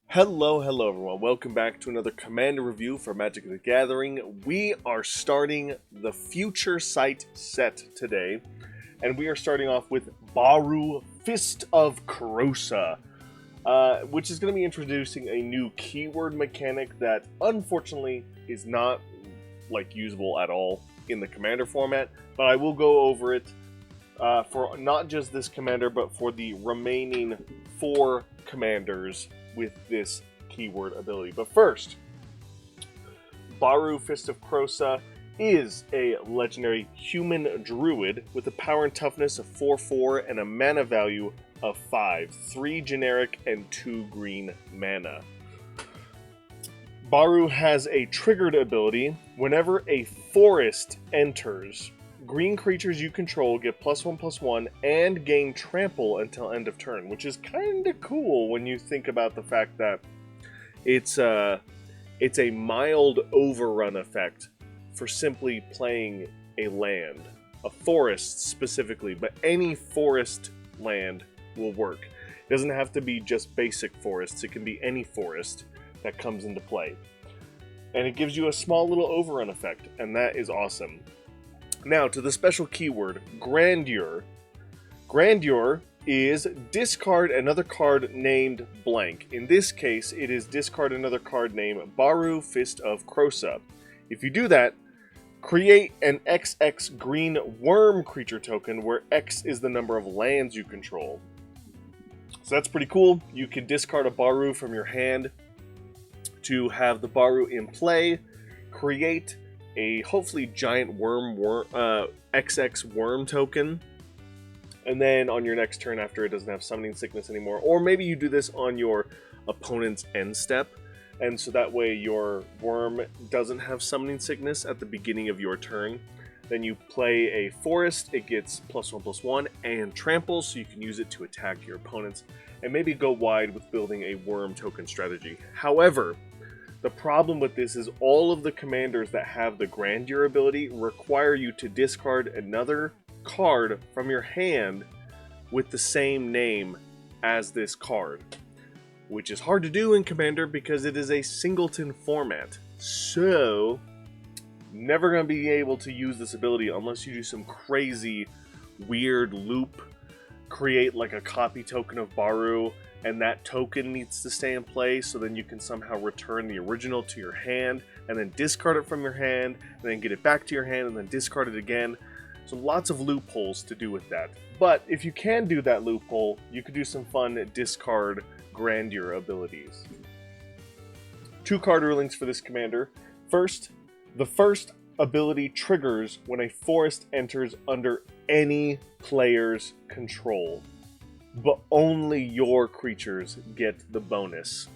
Hello everyone. Welcome back to another Commander review for Magic the Gathering. We are starting the Future Sight set today, and we are starting off with Baru Fist of Krosa, which is going to be introducing a new keyword mechanic that unfortunately is not usable at all in the Commander format, but I will go over it for not just this commander, but for the remaining 4 commanders with this keyword ability. But first, Baru Fist of Krosa is a legendary human druid with a power and toughness of 4/4 and a mana value of 5, 3 generic and 2 green mana. Baru has a triggered ability. Whenever a forest enters, green creatures you control get +1/+1 and gain trample until end of turn, which is kind of cool when you think about the fact that it's a mild overrun effect for simply playing a land, a forest specifically, but any forest land will work. It doesn't have to be just basic forests, it can be any forest that comes into play. And it gives you a small little overrun effect, and that is awesome. Now, to the special keyword, Grandeur. Grandeur is discard another card named blank. In this case, it is discard another card named Baru Fist of Krosa. If you do that, create an XX green worm creature token where X is the number of lands you control. So that's pretty cool. You can discard a Baru from your hand to have the Baru in play, create a hopefully giant XX worm token, and then on your next turn after it doesn't have summoning sickness anymore, or maybe you do this on your opponent's end step, and so that way your worm doesn't have summoning sickness at the beginning of your turn. Then you play a forest, it gets +1/+1 and trample, so you can use it to attack your opponents, and maybe go wide with building a worm token strategy. However, the problem with this is all of the commanders that have the Grandeur ability require you to discard another card from your hand with the same name as this card, which is hard to do in Commander because it is a singleton format. So, never going to be able to use this ability unless you do some crazy, weird loop, create like a copy token of Baru, and that token needs to stay in play, so then you can somehow return the original to your hand, and then discard it from your hand, and then get it back to your hand, and then discard it again. So lots of loopholes to do with that. But if you can do that loophole, you could do some fun discard Grandeur abilities. 2 card rulings for this commander. First, the first ability triggers when a forest enters under any player's control, but only your creatures get the bonus,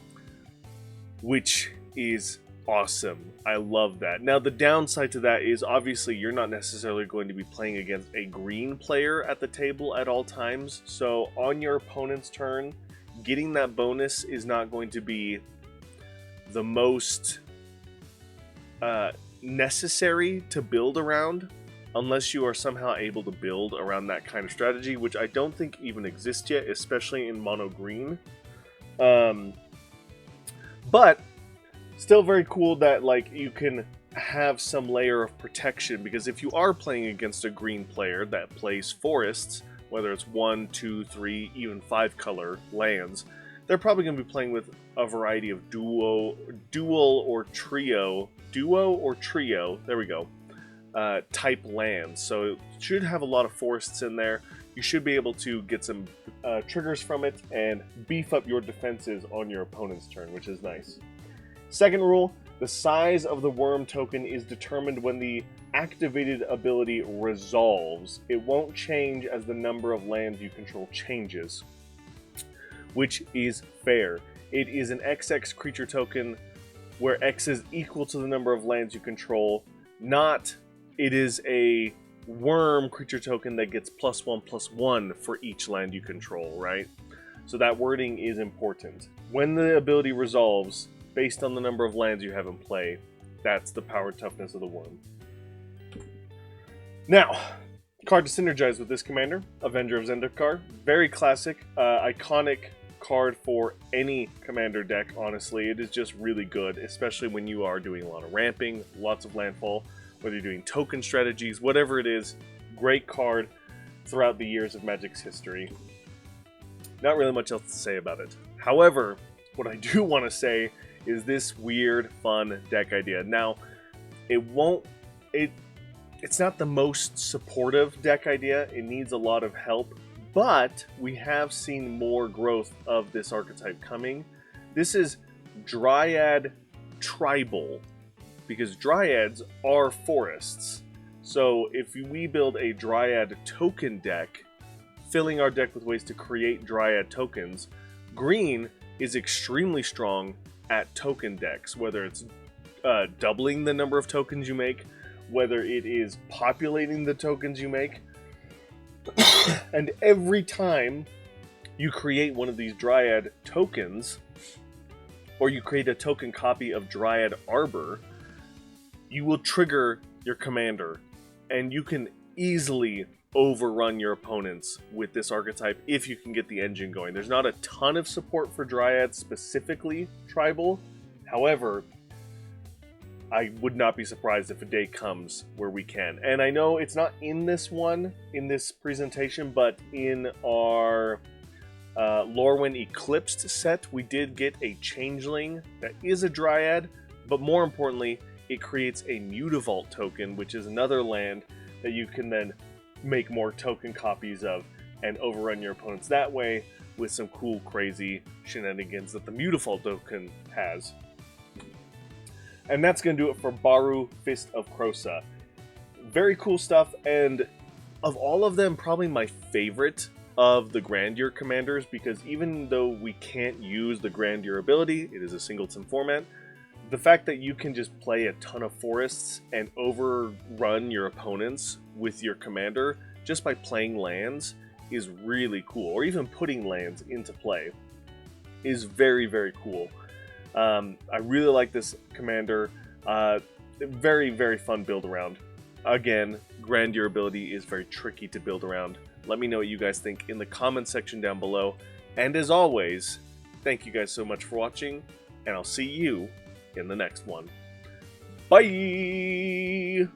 which is awesome. I love that. Now, the downside to that is obviously you're not necessarily going to be playing against a green player at the table at all times, so on your opponent's turn, getting that bonus is not going to be the most necessary to build around, unless you are somehow able to build around that kind of strategy, which I don't think even exists yet, especially in mono green. But still very cool that you can have some layer of protection, because if you are playing against a green player that plays forests, whether it's 1, 2, 3, even 5 color lands, they're probably going to be playing with a variety of duo or trio, there we go, type lands. So it should have a lot of forests in there. You should be able to get some triggers from it and beef up your defenses on your opponent's turn, which is nice. Second rule, the size of the worm token is determined when the activated ability resolves. It won't change as the number of lands you control changes, which is fair. It is an XX creature token where X is equal to the number of lands you control, not it is a worm creature token that gets +1/+1 for each land you control, right? So that wording is important. When the ability resolves, based on the number of lands you have in play, that's the power toughness of the worm. Now, card to synergize with this commander, Avenger of Zendikar. Very classic, iconic card for any commander deck, honestly. It is just really good, especially when you are doing a lot of ramping, lots of landfall, whether you're doing token strategies, whatever it is. Great card throughout the years of Magic's history. Not really much else to say about it. However, what I do want to say is this weird, fun deck idea. Now, it's not the most supportive deck idea. It needs a lot of help. But we have seen more growth of this archetype coming. This is Dryad Tribal, because Dryads are forests. So if we build a Dryad token deck, filling our deck with ways to create Dryad tokens, green is extremely strong at token decks, whether it's doubling the number of tokens you make, whether it is populating the tokens you make. And every time you create one of these Dryad tokens, or you create a token copy of Dryad Arbor, you will trigger your commander, and you can easily overrun your opponents with this archetype if you can get the engine going. There's not a ton of support for Dryad, specifically Tribal. However, I would not be surprised if a day comes where we can. And I know it's not in this presentation, but in our Lorwyn Eclipsed set, we did get a Changeling that is a Dryad, but more importantly, it creates a Mutavault token, which is another land that you can then make more token copies of and overrun your opponents that way with some cool, crazy shenanigans that the Mutavault token has. And that's going to do it for Baru Fist of Krosa. Very cool stuff, and of all of them, probably my favorite of the Grandeur commanders, because even though we can't use the Grandeur ability, it is a singleton format, the fact that you can just play a ton of forests and overrun your opponents with your commander just by playing lands is really cool, or even putting lands into play is very, very cool. I really like this commander. Very, very fun build around. Again, Grandeur ability is very tricky to build around. Let me know what you guys think in the comment section down below. And as always, thank you guys so much for watching, and I'll see you in the next one. Bye!